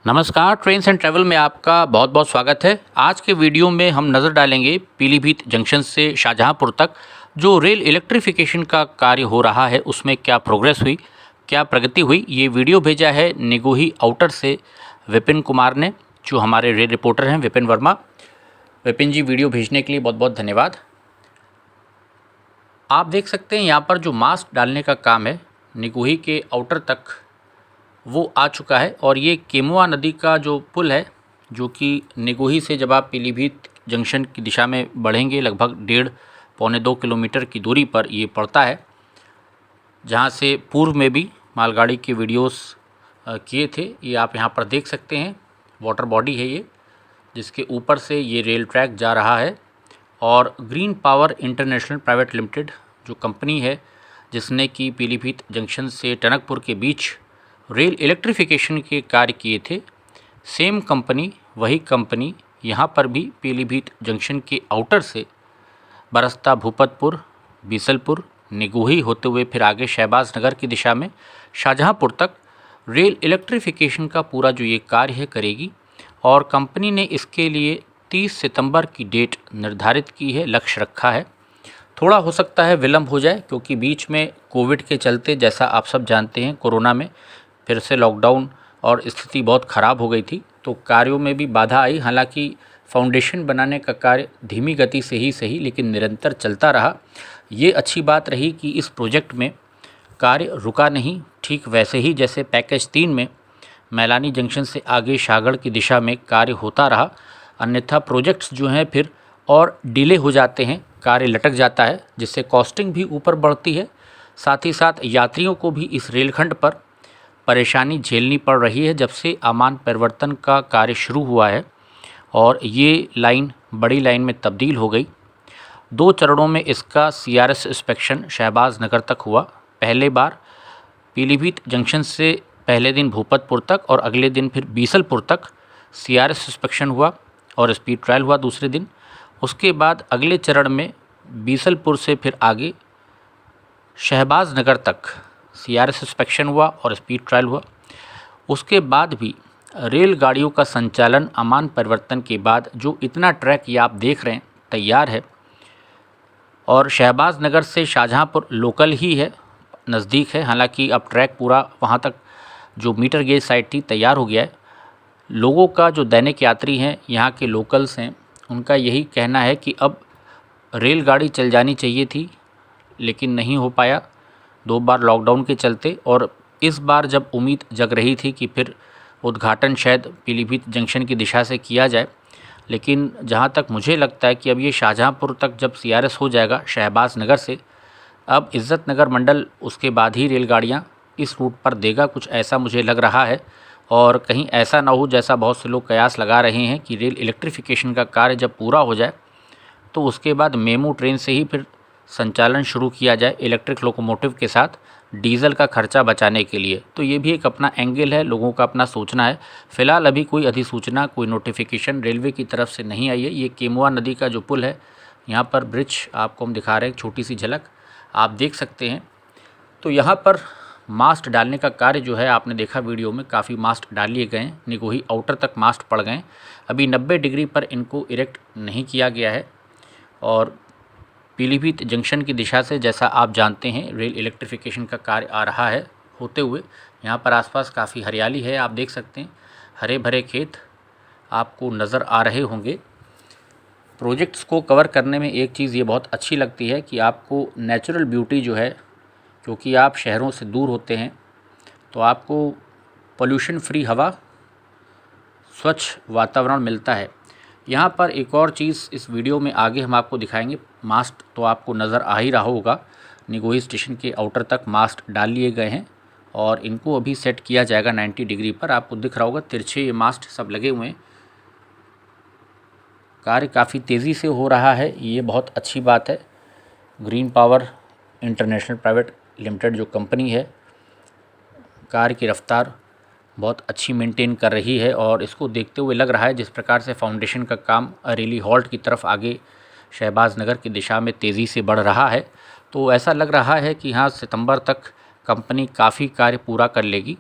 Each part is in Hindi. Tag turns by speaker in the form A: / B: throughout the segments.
A: नमस्कार, ट्रेन्स एंड ट्रैवल में आपका बहुत बहुत स्वागत है। आज के वीडियो में हम नज़र डालेंगे पीलीभीत जंक्शन से शाहजहांपुर तक जो रेल इलेक्ट्रिफिकेशन का कार्य हो रहा है उसमें क्या प्रोग्रेस हुई, क्या प्रगति हुई। ये वीडियो भेजा है निगोही आउटर से विपिन कुमार ने, जो हमारे रेल रिपोर्टर हैं विपिन वर्मा। विपिन जी, वीडियो भेजने के लिए बहुत बहुत धन्यवाद। आप देख सकते हैं यहाँ पर जो मास्ट डालने का काम है निगोही के आउटर तक वो आ चुका है। और ये केमुआ नदी का जो पुल है, जो कि निगोही से जब आप पीलीभीत जंक्शन की दिशा में बढ़ेंगे लगभग 1.5-2 किलोमीटर की दूरी पर ये पड़ता है, जहाँ से पूर्व में भी मालगाड़ी के वीडियोस किए थे। ये आप यहाँ पर देख सकते हैं, वाटर बॉडी है ये, जिसके ऊपर से ये रेल ट्रैक जा रहा है। और green power international private limited जो कंपनी है, जिसने कि पीलीभीत जंक्शन से टनकपुर के बीच रेल इलेक्ट्रिफिकेशन के कार्य किए थे, सेम कंपनी, वही कंपनी यहाँ पर भी पीलीभीत जंक्शन के आउटर से बरस्ता भूपतपुर, बीसलपुर, निगोही होते हुए फिर आगे शहबाज नगर की दिशा में शाहजहांपुर तक रेल इलेक्ट्रिफिकेशन का पूरा जो ये कार्य है करेगी। और कंपनी ने इसके लिए 30 सितंबर की डेट निर्धारित की है, लक्ष्य रखा है। थोड़ा हो सकता है विलम्ब हो जाए, क्योंकि बीच में कोविड के चलते, जैसा आप सब जानते हैं, कोरोना में फिर से लॉकडाउन और स्थिति बहुत ख़राब हो गई थी, तो कार्यों में भी बाधा आई। हालांकि फाउंडेशन बनाने का कार्य धीमी गति से ही सही लेकिन निरंतर चलता रहा। ये अच्छी बात रही कि इस प्रोजेक्ट में कार्य रुका नहीं, ठीक वैसे ही जैसे पैकेज 3 में मैलानी जंक्शन से आगे शाहगढ़ की दिशा में कार्य होता रहा। अन्यथा प्रोजेक्ट्स जो हैं फिर और डिले हो जाते हैं, कार्य लटक जाता है, जिससे कॉस्टिंग भी ऊपर बढ़ती है। साथ ही साथ यात्रियों को भी इस रेलखंड पर परेशानी झेलनी पड़ रही है जब से अमान परिवर्तन का कार्य शुरू हुआ है और ये लाइन बड़ी लाइन में तब्दील हो गई। 2 चरणों में इसका सीआरएस इंस्पेक्शन शहबाज नगर तक हुआ। पहले बार पीलीभीत जंक्शन से पहले दिन भूपतपुर तक और अगले दिन फिर बीसलपुर तक सीआरएस इंस्पेक्शन हुआ और स्पीड ट्रायल हुआ दूसरे दिन। उसके बाद अगले चरण में बीसलपुर से फिर आगे शहबाज नगर तक सीआरएस इंस्पेक्शन हुआ और स्पीड ट्रायल हुआ। उसके बाद भी रेलगाड़ियों का संचालन अमान परिवर्तन के बाद जो इतना ट्रैक ये आप देख रहे हैं तैयार है। और शहबाज नगर से शाहजहांपुर लोकल ही है, नज़दीक है। हालांकि अब ट्रैक पूरा वहाँ तक जो मीटर गेज साइड थी तैयार हो गया है। लोगों का जो दैनिक यात्री हैं, यहाँ के लोकल्स हैं, उनका यही कहना है कि अब रेलगाड़ी चल जानी चाहिए थी, लेकिन नहीं हो पाया 2 बार लॉकडाउन के चलते। और इस बार जब उम्मीद जग रही थी कि फिर उद्घाटन शायद पीलीभीत जंक्शन की दिशा से किया जाए, लेकिन जहाँ तक मुझे लगता है कि अब ये शाहजहांपुर तक जब सीआरएस हो जाएगा शहबाज नगर से, अब इज़्ज़त नगर मंडल उसके बाद ही रेलगाड़ियाँ इस रूट पर देगा, कुछ ऐसा मुझे लग रहा है। और कहीं ऐसा ना हो जैसा बहुत से लोग कयास लगा रहे हैं कि रेल इलेक्ट्रिफिकेशन का कार्य जब पूरा हो जाए तो उसके बाद मेमू ट्रेन से ही फिर संचालन शुरू किया जाए इलेक्ट्रिक लोकोमोटिव के साथ, डीजल का खर्चा बचाने के लिए। तो ये भी एक अपना एंगल है, लोगों का अपना सोचना है। फ़िलहाल अभी कोई अधिसूचना, कोई नोटिफिकेशन रेलवे की तरफ से नहीं आई है। ये केमुआ नदी का जो पुल है, यहाँ पर ब्रिज आपको हम दिखा रहे हैं, छोटी सी झलक आप देख सकते हैं। तो यहाँ पर मास्ट डालने का कार्य जो है, आपने देखा वीडियो में, काफ़ी मास्ट डाल लिए गए हैं। निगोही आउटर तक मास्ट पड़ गए हैं। अभी 90 डिग्री पर इनको इरेक्ट नहीं किया गया है। और पीलीभीत जंक्शन की दिशा से, जैसा आप जानते हैं, रेल इलेक्ट्रिफिकेशन का कार्य आ रहा है होते हुए। यहाँ पर आसपास काफ़ी हरियाली है, आप देख सकते हैं, हरे भरे खेत आपको नज़र आ रहे होंगे। प्रोजेक्ट्स को कवर करने में एक चीज़ ये बहुत अच्छी लगती है कि आपको नेचुरल ब्यूटी जो है, क्योंकि आप शहरों से दूर होते हैं, तो आपको पोल्यूशन फ्री हवा, स्वच्छ वातावरण मिलता है। यहाँ पर एक और चीज़ इस वीडियो में आगे हम आपको दिखाएंगे। मास्ट तो आपको नज़र आ ही रहा होगा, निगोही स्टेशन के आउटर तक मास्ट डाल लिए गए हैं और इनको अभी सेट किया जाएगा 90 डिग्री पर। आपको दिख रहा होगा तिरछे ये मास्ट सब लगे हुए हैं। कार्य काफ़ी तेज़ी से हो रहा है, ये बहुत अच्छी बात है। Green power international private limited जो कंपनी है, कार्य की रफ्तार बहुत अच्छी मेंटेन कर रही है। और इसको देखते हुए लग रहा है, जिस प्रकार से फाउंडेशन का काम अरेली हॉल्ट की तरफ आगे शहबाज नगर की दिशा में तेज़ी से बढ़ रहा है, तो ऐसा लग रहा है कि हाँ, सितंबर तक कंपनी काफ़ी कार्य पूरा कर लेगी।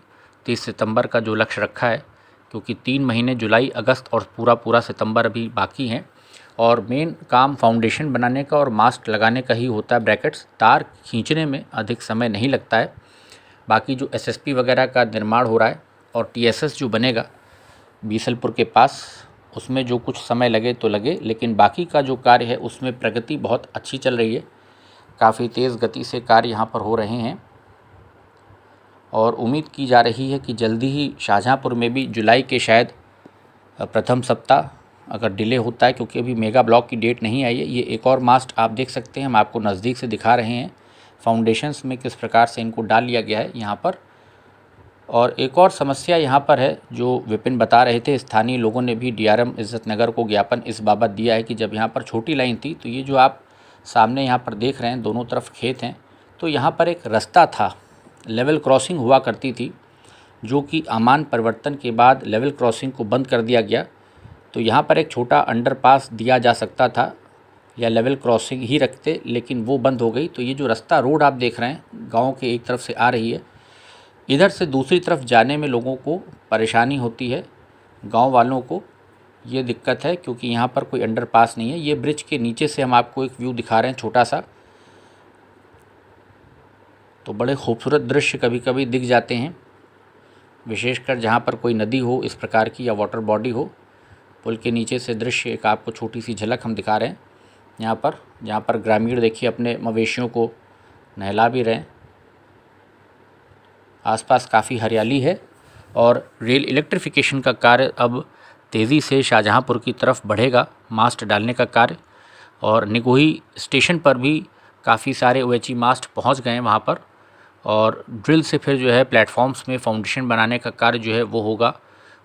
A: 30 सितंबर का जो लक्ष्य रखा है, क्योंकि 3 महीने जुलाई, अगस्त और पूरा सितंबर अभी बाकी हैं। और मेन काम फाउंडेशन बनाने का और मास्ट लगाने का ही होता है। ब्रैकेट्स तार खींचने में अधिक समय नहीं लगता है। बाकी जो एसएसपी वगैरह का निर्माण हो रहा है और टीएसएस जो बनेगा बीसलपुर के पास, उसमें जो कुछ समय लगे तो लगे, लेकिन बाकी का जो कार्य है उसमें प्रगति बहुत अच्छी चल रही है। काफ़ी तेज़ गति से कार्य यहाँ पर हो रहे हैं और उम्मीद की जा रही है कि जल्दी ही शाहजहाँपुर में भी जुलाई के शायद प्रथम सप्ताह अगर डिले होता है, क्योंकि अभी मेगा ब्लॉक की डेट नहीं आई है। ये एक और मास्ट आप देख सकते हैं, हम आपको नज़दीक से दिखा रहे हैं फाउंडेशंस में किस प्रकार से इनको डाल लिया गया है यहाँ पर। और एक और समस्या यहाँ पर है जो विपिन बता रहे थे, स्थानीय लोगों ने भी डीआरएम इज्जत नगर को ज्ञापन इस बाबत दिया है कि जब यहाँ पर छोटी लाइन थी तो ये जो आप सामने यहाँ पर देख रहे हैं दोनों तरफ खेत हैं, तो यहाँ पर एक रास्ता था, लेवल क्रॉसिंग हुआ करती थी, जो कि अमान परिवर्तन के बाद लेवल क्रॉसिंग को बंद कर दिया गया। तो यहाँ पर एक छोटा अंडरपास दिया जा सकता था या लेवल क्रॉसिंग ही रखते, लेकिन वो बंद हो गई। तो ये जो रास्ता रोड आप देख रहे हैं गाँव के एक तरफ से आ रही है, इधर से दूसरी तरफ जाने में लोगों को परेशानी होती है। गांव वालों को ये दिक्कत है क्योंकि यहाँ पर कोई अंडरपास नहीं है। ये ब्रिज के नीचे से हम आपको एक व्यू दिखा रहे हैं छोटा सा, तो बड़े खूबसूरत दृश्य कभी कभी दिख जाते हैं, विशेषकर जहाँ पर कोई नदी हो इस प्रकार की या वाटर बॉडी हो। पुल के नीचे से दृश्य एक आपको छोटी सी झलक हम दिखा रहे हैं यहाँ पर, जहाँ पर ग्रामीण देखिए अपने मवेशियों को नहला भी रहे हैं। आसपास काफ़ी हरियाली है और रेल इलेक्ट्रिफिकेशन का कार्य अब तेज़ी से शाहजहाँपुर की तरफ बढ़ेगा, मास्ट डालने का कार्य। और निगोही स्टेशन पर भी काफ़ी सारे ओएचई मास्ट पहुंच गए हैं वहां पर, और ड्रिल से फिर जो है प्लेटफॉर्म्स में फाउंडेशन बनाने का कार्य जो है वो होगा।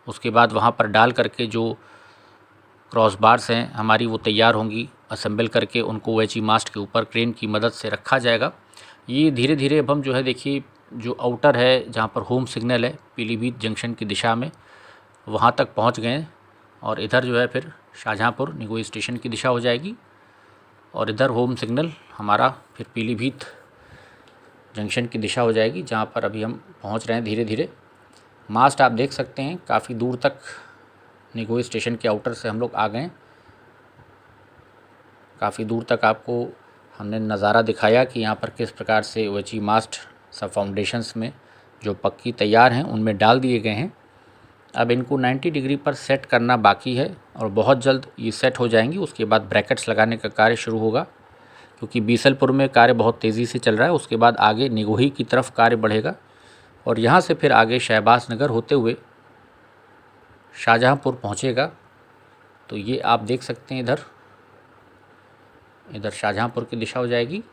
A: उसके बाद वहां पर डाल करके जो क्रॉस बार्स हैं हमारी वो तैयार होंगी, असेंबल करके उनको ओएचई मास्ट के ऊपर क्रेन की मदद से रखा जाएगा। ये धीरे धीरे अब हम जो है देखिए जो आउटर है जहाँ पर होम सिग्नल है पीलीभीत जंक्शन की दिशा में, वहाँ तक पहुँच गए हैं। और इधर जो है फिर शाहजहाँपुर निगोही स्टेशन की दिशा हो जाएगी और इधर होम सिग्नल हमारा फिर पीलीभीत जंक्शन की दिशा हो जाएगी, जहाँ पर अभी हम पहुँच रहे हैं धीरे धीरे। मास्ट आप देख सकते हैं काफ़ी दूर तक निगोही स्टेशन के आउटर से हम लोग आ गए। काफ़ी दूर तक आपको हमने नज़ारा दिखाया कि यहाँ पर किस प्रकार से ओएचई मास्ट सब फाउंडेशंस में जो पक्की तैयार हैं उनमें डाल दिए गए हैं। अब इनको 90 डिग्री पर सेट करना बाकी है और बहुत जल्द ये सेट हो जाएंगी। उसके बाद ब्रैकेट्स लगाने का कार्य शुरू होगा, क्योंकि बीसलपुर में कार्य बहुत तेज़ी से चल रहा है। उसके बाद आगे निगोही की तरफ कार्य बढ़ेगा और यहाँ से फिर आगे शहबाज नगर होते हुए शाहजहाँपुर पहुँचेगा। तो ये आप देख सकते हैं इधर शाहजहाँपुर की दिशा हो जाएगी।